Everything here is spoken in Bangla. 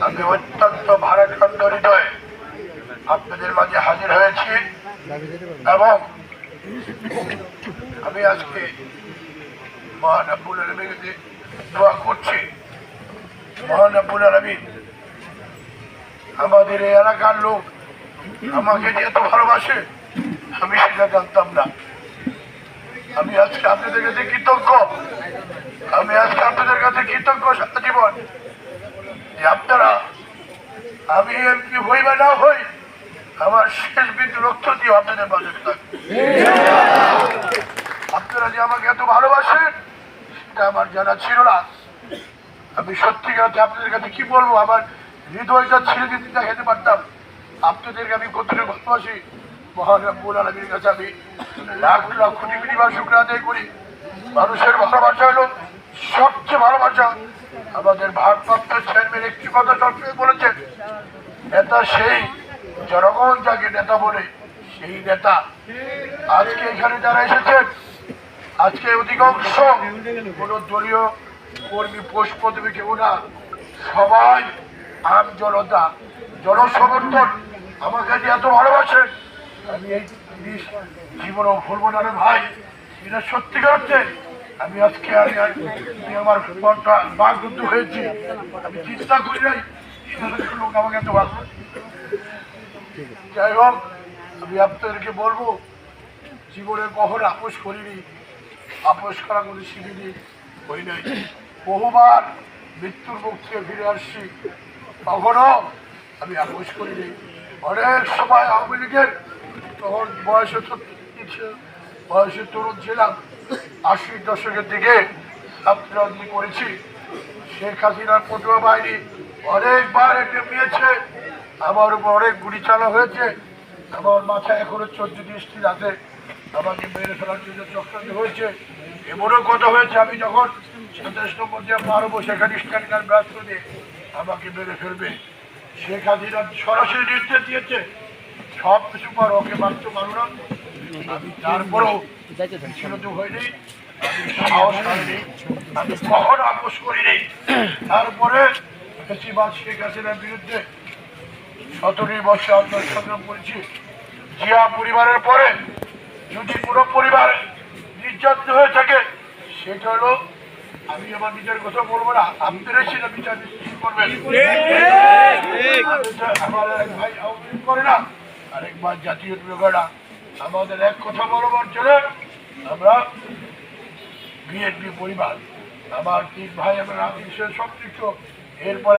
আমি অত্যন্ত ভারাক্রান্ত হৃদয়ে আপনাদের মাঝে হাজির হয়েছি এবং আমি আজকে মহান রব্বুল আলামিনের কাছে দোয়া করছি। মহান রব্বুল আলামিন আমাদের এই এলাকার লোক আমাকে যে এত ভালোবাসে আমি সেটা জানতাম না। আমি আজকে আপনাদের কাছে কৃতজ্ঞ। সারা জীবন যে আপনারা আমি এমপি হই বা না হই আমার শেষ বিন্দু রক্ত দিয়ে আপনাদের মাঝে থাকবে। আপনারা যে আমাকে এত ভালোবাসেন সেটা আমার জানা ছিল না। আমি সত্যিকার আপনাদের কাছে কি বলবো, আমার হৃদয়টা ছেড়ে দিতে দেখাতে পারতাম আপনাদেরকে আমি কতটুকু ভালোবাসি। মহান রব্বুল আলামিনের কাছে আমি লাখ লাখ কোটি কোটি বার শুকরিয়া আদায় করি। মানুষের ভালোবাসা হলো সবচেয়ে ভালোবাসা। আমাদের ভারপ্রাপ্ত চেয়ারম্যান একটি কথা সবসময় বলেছেন, নেতা সেই জনগণ যাকে নেতা বলে সেই নেতা। আজকে এখানে যারা এসেছেন, আজকে অধিকাংশ কোন দলীয় কর্মী পোস্ট পদবী কেউ না, সবাই আম জনতা, জনসমর্থন আমাকে যে এত ভালোবাসেন আমি এই জিনিস জীবনেও ভুলবো না রে ভাই। এটা সত্যিকার অর্থে আমি আজকে আমার মনটা বাকরুদ্ধ হয়েছি। আমি চিন্তা করি নাই লোক আমাকে এত ভালোবাসে। যাই হোক, আমি আপনাদেরকে বলবো জীবনে কখনো আপোষ করিনি, আপোষ করা কোনো শিখিনি হই নাই। বহুবার মৃত্যুর মুখ থেকে ফিরে আসছি, কখনো আমি আপোষ করিনি। অনেক সময় আওয়ামী লীগের তখন বয়সে তরুণ ছিলাম, 80 দশকের দিকে ছাত্ররাজনীতি করেছি। শেখ হাসিনার পটুয়া বাহিনী অনেকবার এটা নিয়েছে, আমার উপর অনেক গুলি চালা হয়েছে। আমার মাথায় এখনো 14-20টি আছে। আমাকে মেরে ফেলার জন্য চক্রান্ত হয়েছে। এমনও কথা হয়েছে আমি যখন 27 নম্বর দিয়ে মারবো সেখানে স্ট্যান্ডার ব্যস্ত দিয়ে আমাকে মেরে ফেলবে। শেখ হাসিনা সরাসরি নির্দেশ দিয়েছে সব কিছু পর ওকে মাত্র মারো না। আমি তারপরেও বিচলিত হয়নি, আমি সাহস করিনি, আমি কখনো আপোষ করিনি। তারপরে বেশিরভাগ শেখ হাসিনার বিরুদ্ধে 17 বছর আন্দোলন সংগ্রাম করেছি। জিয়া পরিবারের পরে যদি কোনো পরিবার নির্যাতিত হয়ে থাকে সেটা হলো, আমি আমার নিজের কথা বলবো না, আপনারাই সেটা বিচার করবেন। আমার এক ভাই আওয়ামী লীগ করে না, আরেকবার জাতীয় করে না। আমাদের এক কথা বলবার জন্য আমরা বিএনপি পরিবার, আমার 3 ভাই আমরা সম্পৃক্ত। এরপরে